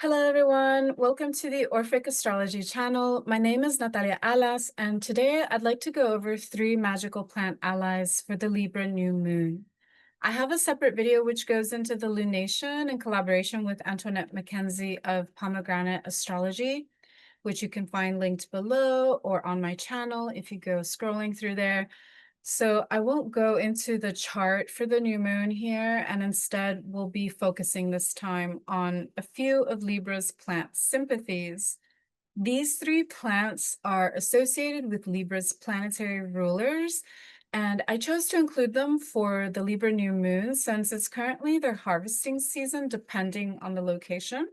Hello, everyone. Welcome to the Orphic Astrology channel. My name is Natalia Alas, and today I'd like to go over 3 magical plant allies for the Libra New Moon. I have a separate video which goes into the lunation in collaboration with Antoinette MacKenzie of Pomegranate Astrology, which you can find linked below or on my channel if you go scrolling through there. So I won't go into the chart for the new moon here, and instead we'll be focusing this time on a few of Libra's plant sympathies. These 3 plants are associated with Libra's planetary rulers, and I chose to include them for the Libra new moon since it's currently their harvesting season, depending on the location.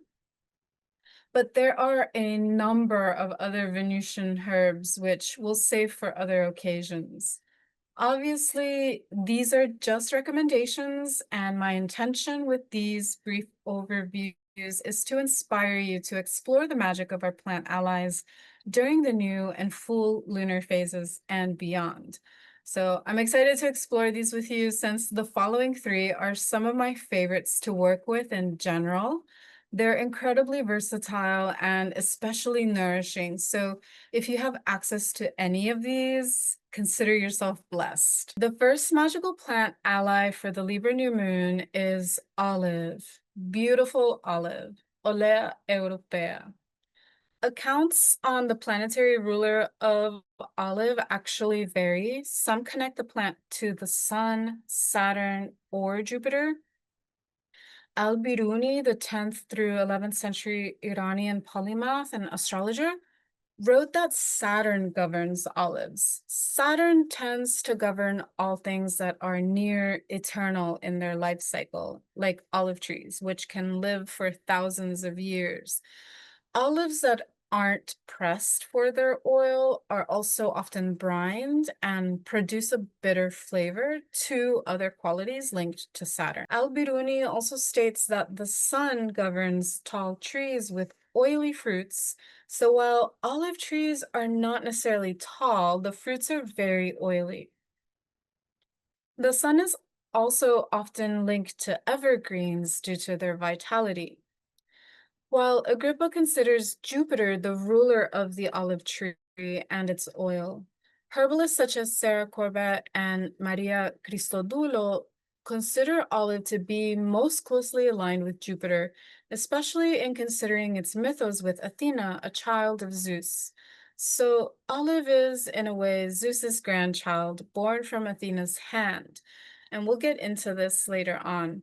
But there are a number of other Venusian herbs which we'll save for other occasions. Obviously, these are just recommendations, and my intention with these brief overviews is to inspire you to explore the magic of our plant allies during the new and full lunar phases and beyond. So I'm excited to explore these with you since the following 3 are some of my favorites to work with in general. They're incredibly versatile and especially nourishing. So if you have access to any of these, consider yourself blessed. The first magical plant ally for the Libra new moon is olive. Beautiful olive, Olea europaea. Accounts on the planetary ruler of olive actually vary. Some connect the plant to the sun, Saturn, or Jupiter. Al-Biruni, the 10th through 11th century Iranian polymath and astrologer, wrote that Saturn governs olives. Saturn tends to govern all things that are near eternal in their life cycle, like olive trees, which can live for thousands of years. Olives that aren't pressed for their oil are also often brined and produce a bitter flavor, 2 other qualities linked to Saturn. Al-Biruni also states that the sun governs tall trees with oily fruits. So while olive trees are not necessarily tall, the fruits are very oily. The sun is also often linked to evergreens due to their vitality. While Agrippa considers Jupiter the ruler of the olive tree and its oil, herbalists such as Sarah Corbett and Maria Christodoulou consider olive to be most closely aligned with Jupiter, especially in considering its mythos with Athena, a child of Zeus. So olive is, in a way, Zeus's grandchild, born from Athena's hand, and we'll get into this later on.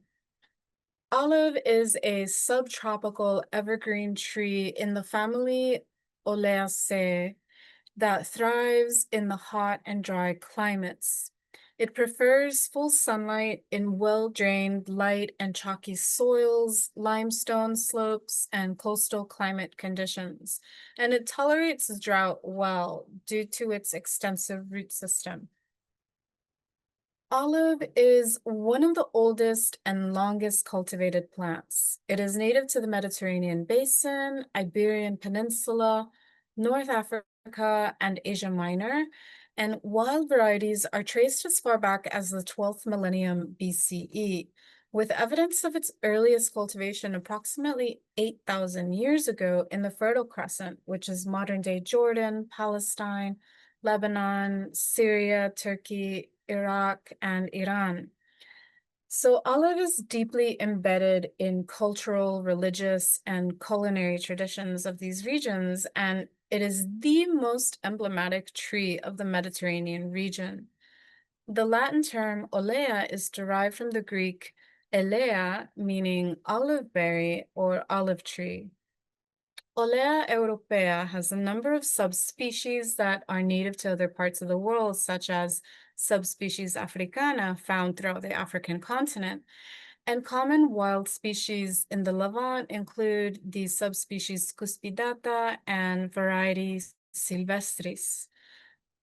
Olive is a subtropical evergreen tree in the family Oleaceae that thrives in the hot and dry climates. It prefers full sunlight in well-drained, light and chalky soils, limestone slopes, and coastal climate conditions, and it tolerates drought well due to its extensive root system. Olive is one of the oldest and longest cultivated plants. It is native to the Mediterranean basin, Iberian Peninsula, North Africa, and Asia Minor, and wild varieties are traced as far back as the 12th millennium BCE, with evidence of its earliest cultivation approximately 8,000 years ago in the Fertile Crescent, which is modern-day Jordan, Palestine, Lebanon, Syria, Turkey, Iraq, and Iran. So olive is deeply embedded in cultural, religious, and culinary traditions of these regions, and it is the most emblematic tree of the Mediterranean region. The Latin term olea is derived from the Greek elea, meaning olive berry or olive tree. Olea europaea has a number of subspecies that are native to other parts of the world, such as subspecies africana found throughout the African continent. And common wild species in the Levant include the subspecies cuspidata and varieties sylvestris.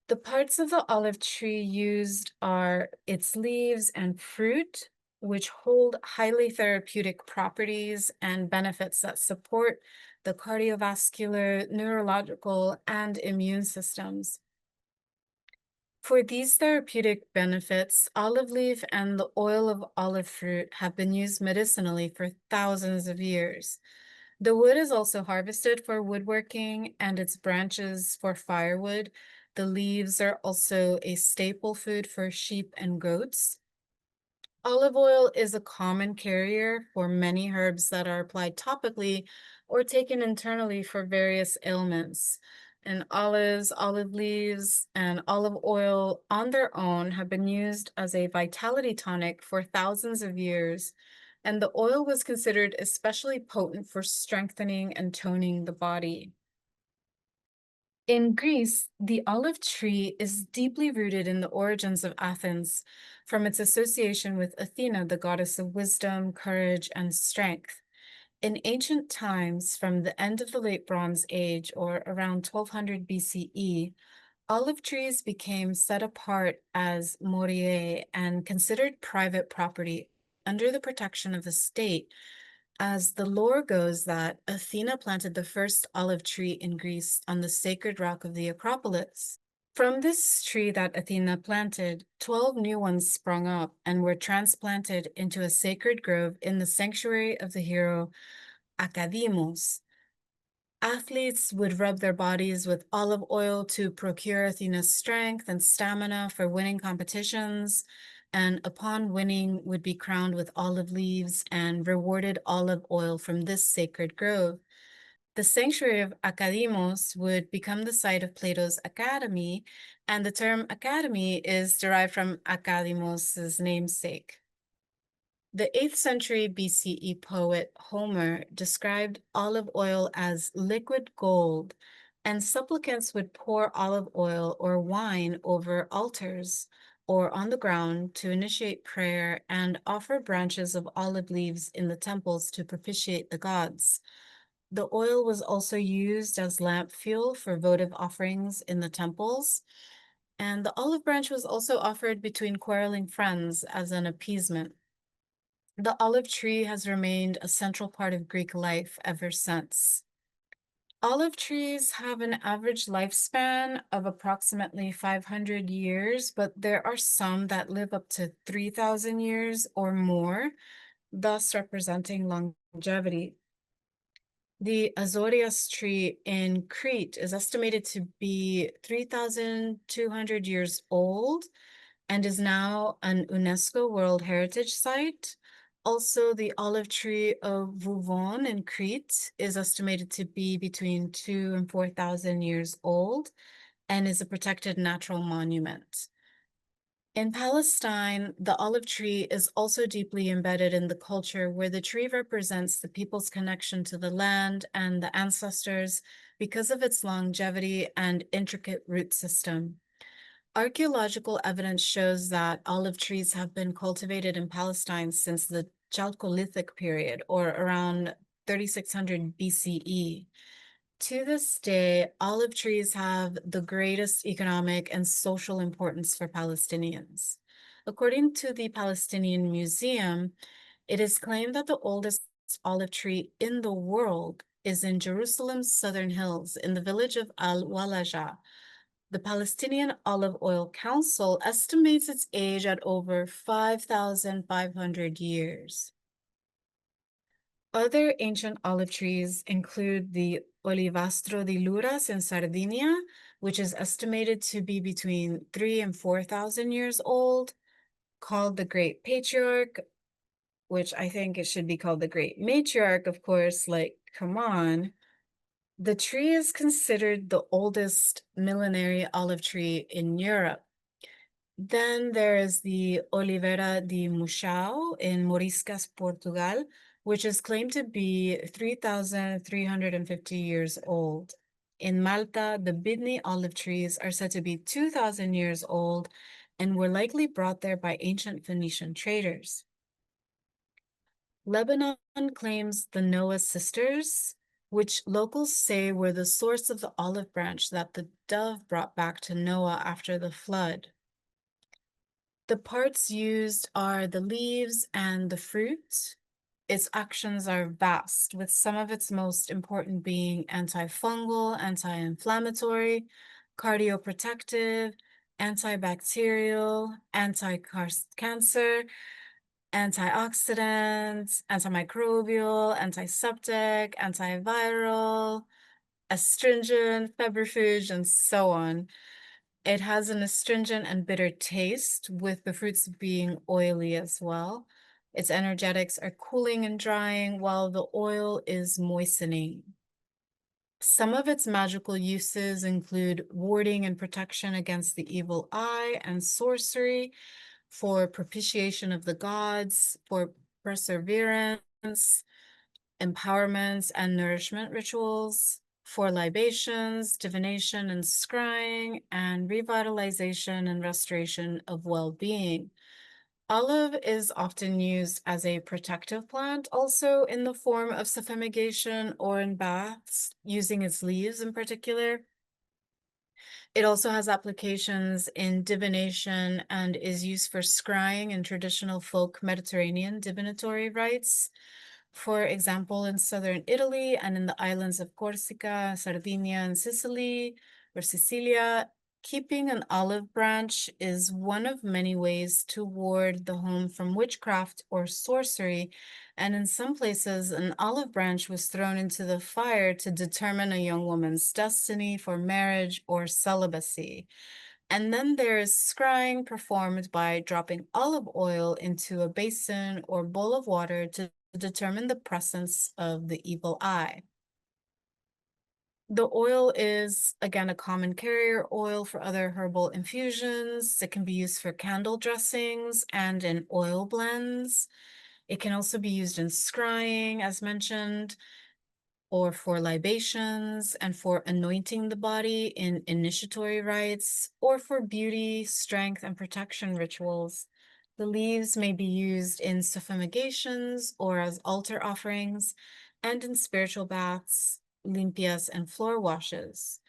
The parts of the olive tree used are its leaves and fruit, which hold highly therapeutic properties and benefits that support the cardiovascular, neurological, and immune systems. For these therapeutic benefits, olive leaf and the oil of olive fruit have been used medicinally for thousands of years. The wood is also harvested for woodworking and its branches for firewood. The leaves are also a staple food for sheep and goats. Olive oil is a common carrier for many herbs that are applied topically or taken internally for various ailments. And olives, olive leaves, and olive oil on their own have been used as a vitality tonic for thousands of years. And the oil was considered especially potent for strengthening and toning the body. In Greece, the olive tree is deeply rooted in the origins of Athens, from its association with Athena, the goddess of wisdom, courage, and strength. In ancient times, from the end of the Late Bronze Age, or around 1200 BCE, olive trees became set apart as moriae and considered private property under the protection of the state, as the lore goes that Athena planted the first olive tree in Greece on the sacred rock of the Acropolis. From this tree that Athena planted, 12 new ones sprung up and were transplanted into a sacred grove in the sanctuary of the hero Academos. Athletes would rub their bodies with olive oil to procure Athena's strength and stamina for winning competitions, and upon winning would be crowned with olive leaves and rewarded olive oil from this sacred grove. The sanctuary of Academos would become the site of Plato's Academy, and the term academy is derived from Academos' namesake. The 8th century BCE poet Homer described olive oil as liquid gold, and supplicants would pour olive oil or wine over altars or on the ground to initiate prayer and offer branches of olive leaves in the temples to propitiate the gods. The oil was also used as lamp fuel for votive offerings in the temples, and the olive branch was also offered between quarreling friends as an appeasement. The olive tree has remained a central part of Greek life ever since. Olive trees have an average lifespan of approximately 500 years, but there are some that live up to 3,000 years or more, thus representing longevity. The Azorias tree in Crete is estimated to be 3,200 years old and is now an UNESCO World Heritage Site. Also, the olive tree of Vouvon in Crete is estimated to be between 2,000 and 4,000 years old and is a protected natural monument. In Palestine, the olive tree is also deeply embedded in the culture, where the tree represents the people's connection to the land and the ancestors because of its longevity and intricate root system. Archaeological evidence shows that olive trees have been cultivated in Palestine since the Chalcolithic period, or around 3600 BCE. To this day, olive trees have the greatest economic and social importance for Palestinians. According to the Palestinian Museum, it is claimed that the oldest olive tree in the world is in Jerusalem's southern hills in the village of Al-Walaja. The Palestinian Olive Oil Council estimates its age at over 5,500 years. Other ancient olive trees include the Olivastro di Luras in Sardinia, which is estimated to be between 3,000 and 4,000 years old, called the Great Patriarch, which I think it should be called the Great Matriarch, of course, like, come on. The tree is considered the oldest millenary olive tree in Europe. Then there is the Oliveira de Muxao in Moriscas, Portugal, which is claimed to be 3,350 years old. In Malta, the Bidni olive trees are said to be 2,000 years old and were likely brought there by ancient Phoenician traders. Lebanon claims the Noah sisters, which locals say were the source of the olive branch that the dove brought back to Noah after the flood. The parts used are the leaves and the fruit. Its actions are vast, with some of its most important being antifungal, anti-inflammatory, cardioprotective, antibacterial, anti-cancer, antioxidant, antimicrobial, antiseptic, antiviral, astringent, febrifuge, and so on. It has an astringent and bitter taste, with the fruits being oily as well. Its energetics are cooling and drying, while the oil is moistening. Some of its magical uses include warding and protection against the evil eye and sorcery, for propitiation of the gods, for perseverance, empowerment, and nourishment rituals, for libations, divination and scrying, and revitalization and restoration of well-being. Olive is often used as a protective plant, also in the form of suffumigation or in baths, using its leaves in particular. It also has applications in divination and is used for scrying in traditional folk Mediterranean divinatory rites. For example, in southern Italy and in the islands of Corsica, Sardinia, and Sicily, or Sicilia, keeping an olive branch is one of many ways to ward the home from witchcraft or sorcery, and in some places, an olive branch was thrown into the fire to determine a young woman's destiny for marriage or celibacy. And then there's scrying, performed by dropping olive oil into a basin or bowl of water to determine the presence of the evil eye. The oil is, again, a common carrier oil for other herbal infusions. It can be used for candle dressings and in oil blends. It can also be used in scrying, as mentioned, or for libations, and for anointing the body in initiatory rites, or for beauty, strength, and protection rituals. The leaves may be used in suffumigations or as altar offerings, and in spiritual baths, limpias, and floor washes.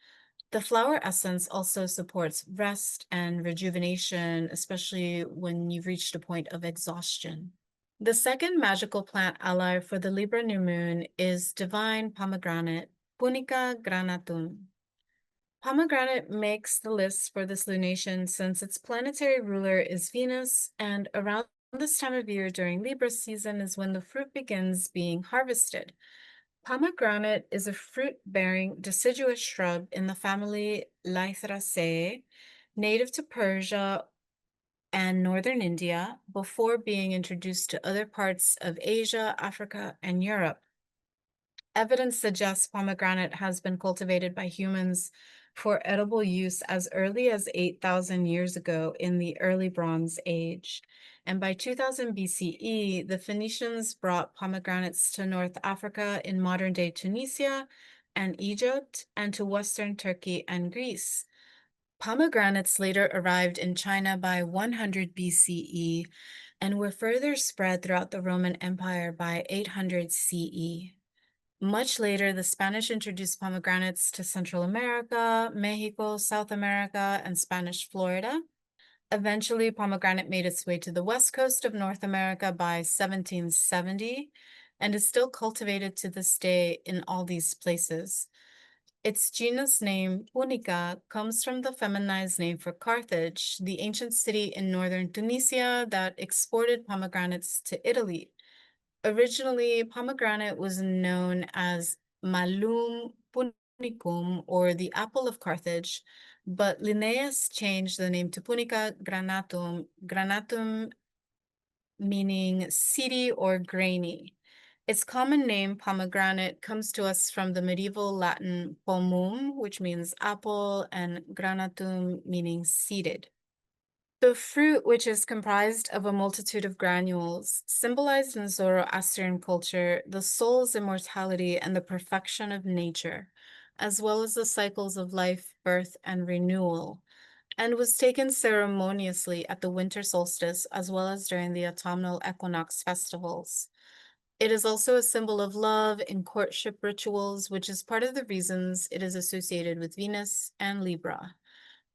The flower essence also supports rest and rejuvenation, especially when you've reached a point of exhaustion. The second magical plant ally for the Libra New Moon is divine pomegranate, Punica granatum. Pomegranate makes the list for this lunation since its planetary ruler is Venus, and around this time of year during Libra season is when the fruit begins being harvested. Pomegranate is a fruit-bearing deciduous shrub in the family Lythraceae, native to Persia and northern India before being introduced to other parts of Asia, Africa, and Europe. Evidence suggests pomegranate has been cultivated by humans for edible use as early as 8,000 years ago in the early Bronze Age. And by 2000 BCE, the Phoenicians brought pomegranates to North Africa in modern-day Tunisia and Egypt, and to Western Turkey and Greece. Pomegranates later arrived in China by 100 BCE and were further spread throughout the Roman Empire by 800 CE. Much later, the Spanish introduced pomegranates to Central America, Mexico, South America, and Spanish Florida. Eventually, pomegranate made its way to the west coast of North America by 1770 and is still cultivated to this day in all these places. Its genus name, Punica, comes from the feminized name for Carthage, the ancient city in northern Tunisia that exported pomegranates to Italy. Originally, pomegranate was known as Malum punicum, or the apple of Carthage, but Linnaeus changed the name to Punica granatum, granatum meaning seedy or grainy. Its common name, pomegranate, comes to us from the medieval Latin pomum, which means apple, and granatum, meaning seeded. The fruit, which is comprised of a multitude of granules, symbolized in Zoroastrian culture the soul's immortality and the perfection of nature, as well as the cycles of life, birth, and renewal, and was taken ceremoniously at the winter solstice as well as during the autumnal equinox festivals. It is also a symbol of love in courtship rituals, which is part of the reasons it is associated with Venus and Libra.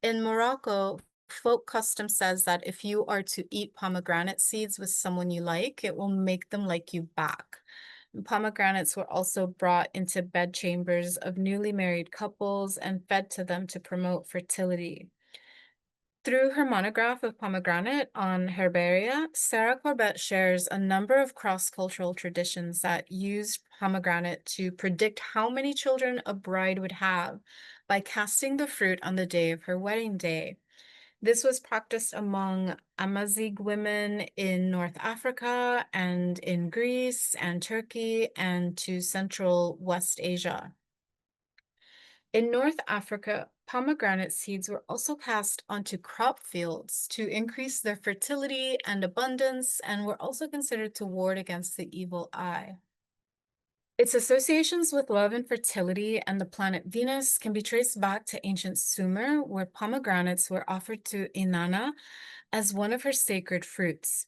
In Morocco, folk custom says that if you are to eat pomegranate seeds with someone you like, it will make them like you back. Pomegranates were also brought into bedchambers of newly married couples and fed to them to promote fertility. Through her monograph of pomegranate on Herbaria, Sarah Corbett shares a number of cross-cultural traditions that used pomegranate to predict how many children a bride would have by casting the fruit on the day of her wedding day. This was practiced among Amazigh women in North Africa and in Greece and Turkey and to Central West Asia. In North Africa, pomegranate seeds were also cast onto crop fields to increase their fertility and abundance, and were also considered to ward against the evil eye. Its associations with love and fertility and the planet Venus can be traced back to ancient Sumer, where pomegranates were offered to Inanna as one of her sacred fruits.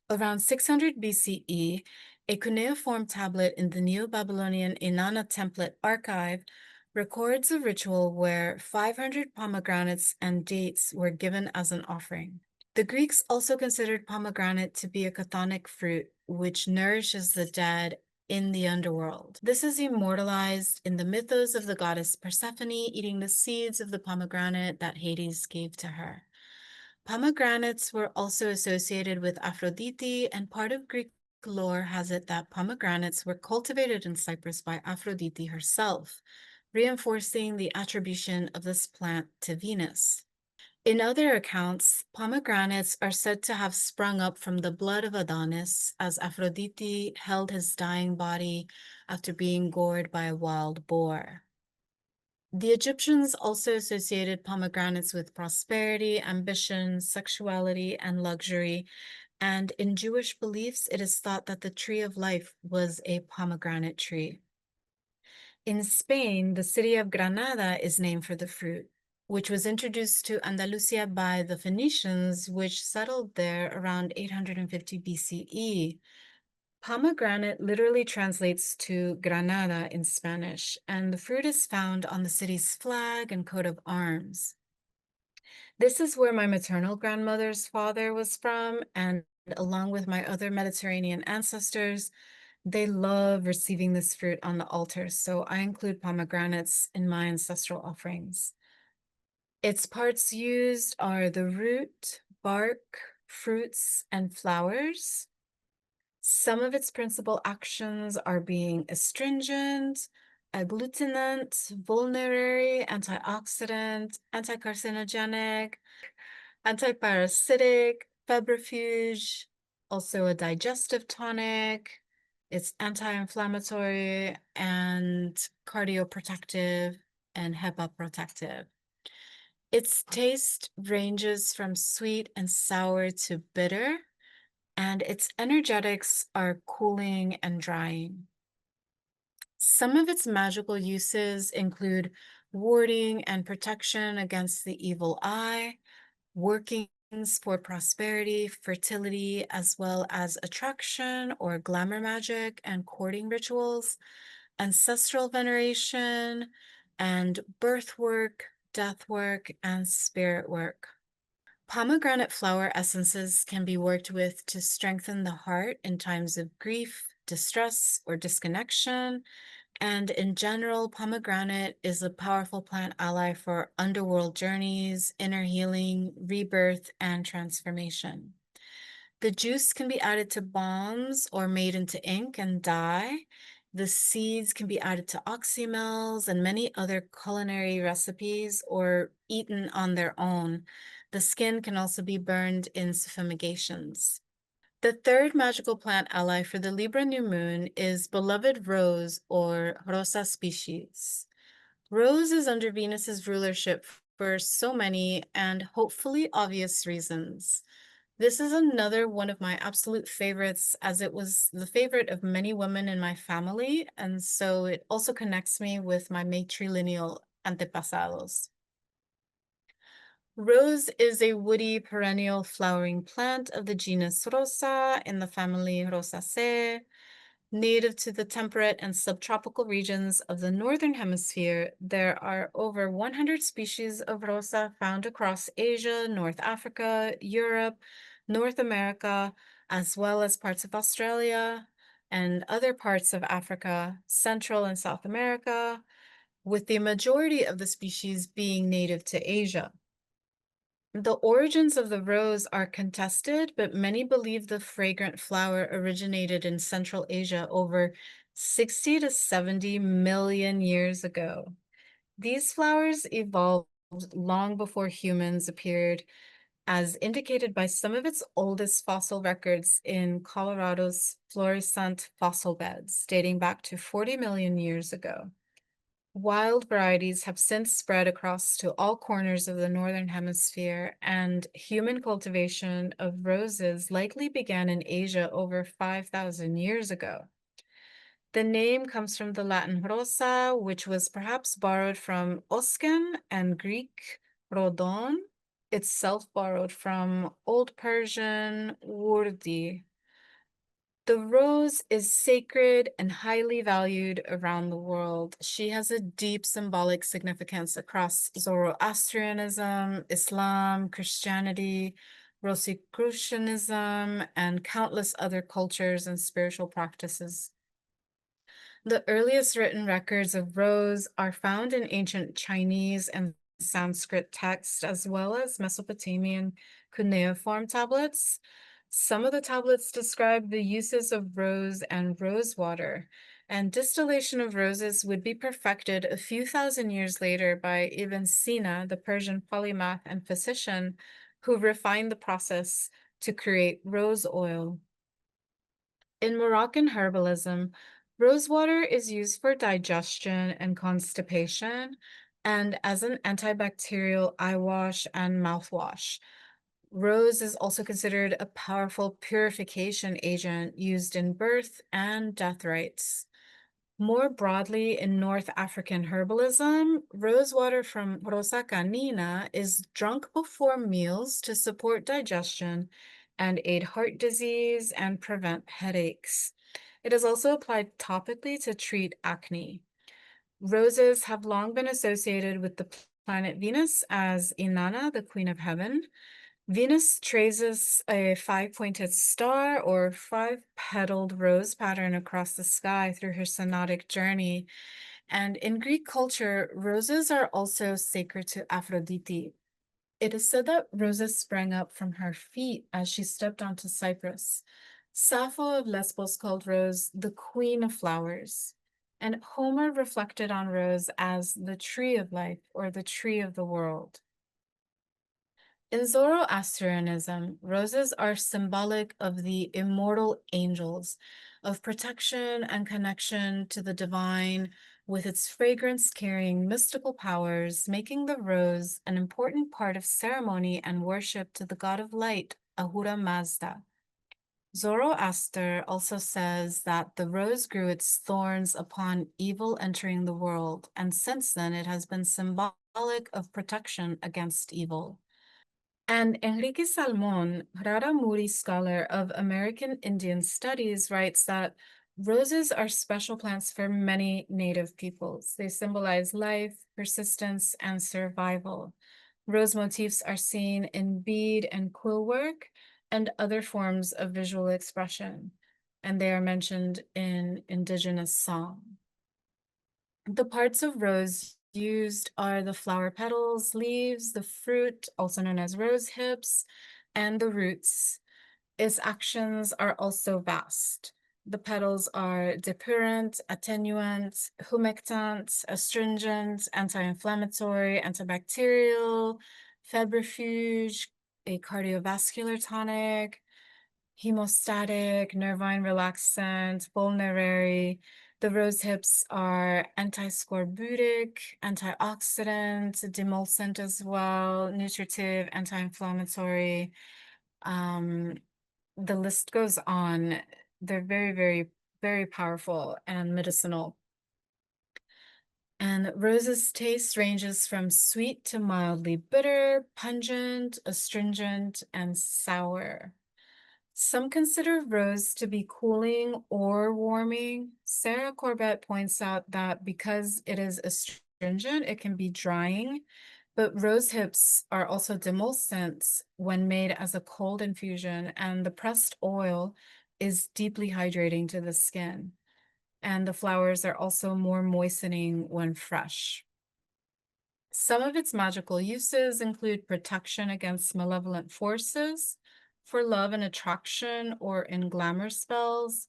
Around 600 BCE, a cuneiform tablet in the Neo-Babylonian Inanna template archive records a ritual where 500 pomegranates and dates were given as an offering. The Greeks also considered pomegranate to be a chthonic fruit, which nourishes the dead in the underworld. This is immortalized in the mythos of the goddess Persephone eating the seeds of the pomegranate that Hades gave to her. Pomegranates were also associated with Aphrodite, and part of Greek lore has it that pomegranates were cultivated in Cyprus by Aphrodite herself, reinforcing the attribution of this plant to Venus. In other accounts, pomegranates are said to have sprung up from the blood of Adonis as Aphrodite held his dying body after being gored by a wild boar. The Egyptians also associated pomegranates with prosperity, ambition, sexuality, and luxury, and in Jewish beliefs, it is thought that the tree of life was a pomegranate tree. In Spain, the city of Granada is named for the fruit, which was introduced to Andalusia by the Phoenicians, which settled there around 850 BCE. Pomegranate literally translates to Granada in Spanish, and the fruit is found on the city's flag and coat of arms. This is where my maternal grandmother's father was from, and along with my other Mediterranean ancestors, they love receiving this fruit on the altar, so I include pomegranates in my ancestral offerings. Its parts used are the root, bark, fruits, and flowers. Some of its principal actions are being astringent, agglutinant, vulnerary, antioxidant, anticarcinogenic, antiparasitic, febrifuge, also a digestive tonic. It's anti-inflammatory and cardioprotective and HEPA-protective. Its taste ranges from sweet and sour to bitter, and its energetics are cooling and drying. Some of its magical uses include warding and protection against the evil eye, workings for prosperity, fertility, as well as attraction or glamour magic and courting rituals, ancestral veneration, and birth work, death work, and spirit work. Pomegranate flower essences can be worked with to strengthen the heart in times of grief, distress, or disconnection. And in general, pomegranate is a powerful plant ally for underworld journeys, inner healing, rebirth, and transformation. The juice can be added to balms or made into ink and dye. The seeds can be added to oxymels and many other culinary recipes or eaten on their own. The skin can also be burned in fumigations. The third magical plant ally for the Libra New Moon is beloved rose or Rosa species. Rose is under Venus's rulership for so many and hopefully obvious reasons. This is another one of my absolute favorites, as it was the favorite of many women in my family, and so it also connects me with my matrilineal antepasados. Rose is a woody perennial flowering plant of the genus Rosa in the family Rosaceae. Native to the temperate and subtropical regions of the Northern Hemisphere, there are over 100 species of Rosa found across Asia, North Africa, Europe, North America, as well as parts of Australia and other parts of Africa, Central and South America, with the majority of the species being native to Asia. The origins of the rose are contested, but many believe the fragrant flower originated in Central Asia over 60 to 70 million years ago. These flowers evolved long before humans appeared, as indicated by some of its oldest fossil records in Colorado's Florissant fossil beds, dating back to 40 million years ago. Wild varieties have since spread across to all corners of the Northern Hemisphere, and human cultivation of roses likely began in Asia over 5,000 years ago. The name comes from the Latin rosa, which was perhaps borrowed from osken, and Greek rhodon, itself borrowed from Old Persian urdi. The rose is sacred and highly valued around the world. She has a deep symbolic significance across Zoroastrianism, Islam, Christianity, Rosicrucianism, and countless other cultures and spiritual practices. The earliest written records of rose are found in ancient Chinese and Sanskrit texts, as well as Mesopotamian cuneiform tablets. Some of the tablets describe the uses of rose and rose water, and distillation of roses would be perfected a few thousand years later by Ibn Sina, the Persian polymath and physician, who refined the process to create rose oil. In Moroccan herbalism, rosewater is used for digestion and constipation, and as an antibacterial eye wash and mouthwash. Rose is also considered a powerful purification agent used in birth and death rites. More broadly, in North African herbalism, rosewater from Rosa canina is drunk before meals to support digestion and aid heart disease and prevent headaches. It is also applied topically to treat acne. Roses have long been associated with the planet Venus as Inanna, the Queen of Heaven. Venus traces a five-pointed star or five-petaled rose pattern across the sky through her synodic journey. And in Greek culture, roses are also sacred to Aphrodite. It is said that roses sprang up from her feet as she stepped onto Cyprus. Sappho of Lesbos called Rose the queen of flowers, and Homer reflected on Rose as the tree of life or the tree of the world. In Zoroastrianism, roses are symbolic of the immortal angels, of protection and connection to the divine, with its fragrance carrying mystical powers, making the rose an important part of ceremony and worship to the god of light, Ahura Mazda. Zoroaster also says that the rose grew its thorns upon evil entering the world, and since then it has been symbolic of protection against evil. And Enrique Salmon, Raramuri scholar of American Indian Studies, writes that roses are special plants for many native peoples. They symbolize life, persistence, and survival. Rose motifs are seen in bead and quill work and other forms of visual expression, and they are mentioned in indigenous song. The parts of rose used are the flower petals, leaves, the fruit, also known as rose hips, and the roots. Its actions are also vast. The petals are depurant, attenuant, humectant, astringent, anti-inflammatory, antibacterial, febrifuge, a cardiovascular tonic, hemostatic, nervine relaxant, vulnerary. The rose hips are anti-scorbutic, antioxidant, demulcent as well, nutritive, anti-inflammatory. The list goes on. They're very, very, very powerful and medicinal. And rose's taste ranges from sweet to mildly bitter, pungent, astringent, and sour. Some consider rose to be cooling or warming. Sarah Corbett points out that because it is astringent, it can be drying, but rose hips are also demulcents when made as a cold infusion, and the pressed oil is deeply hydrating to the skin. And the flowers are also more moistening when fresh. Some of its magical uses include protection against malevolent forces, for love and attraction, or in glamour spells,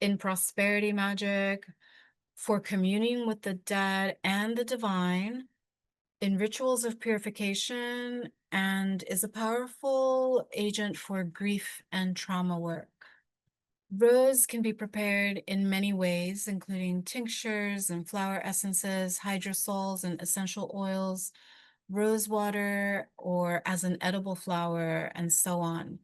in prosperity magic, for communing with the dead and the divine, in rituals of purification, and is a powerful agent for grief and trauma work. Rose can be prepared in many ways, including tinctures and flower essences, hydrosols and essential oils, rose water, or as an edible flower, and so on.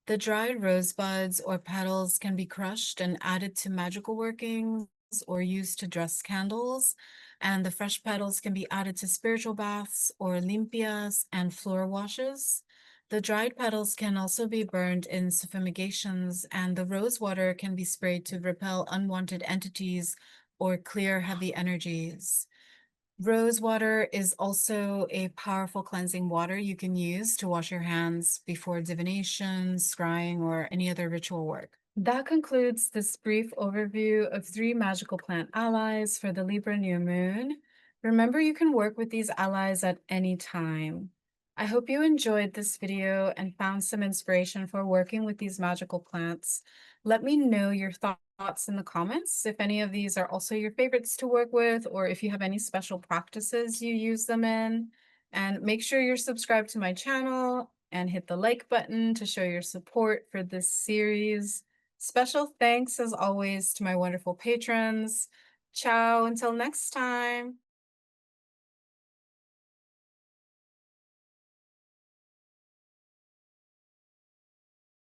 The dried rose buds or petals can be crushed and added to magical workings or used to dress candles, and the fresh petals can be added to spiritual baths or limpias and floor washes. The dried petals can also be burned in fumigations, and the rose water can be sprayed to repel unwanted entities or clear heavy energies. Rose water is also a powerful cleansing water you can use to wash your hands before divination, scrying, or any other ritual work. That concludes this brief overview of 3 magical plant allies for the Libra new moon. Remember, you can work with these allies at any time. I hope you enjoyed this video and found some inspiration for working with these magical plants. Let me know your thoughts in the comments if any of these are also your favorites to work with, or if you have any special practices you use them in. And make sure you're subscribed to my channel and hit the like button to show your support for this series. Special thanks, as always, to my wonderful patrons. Ciao until next time.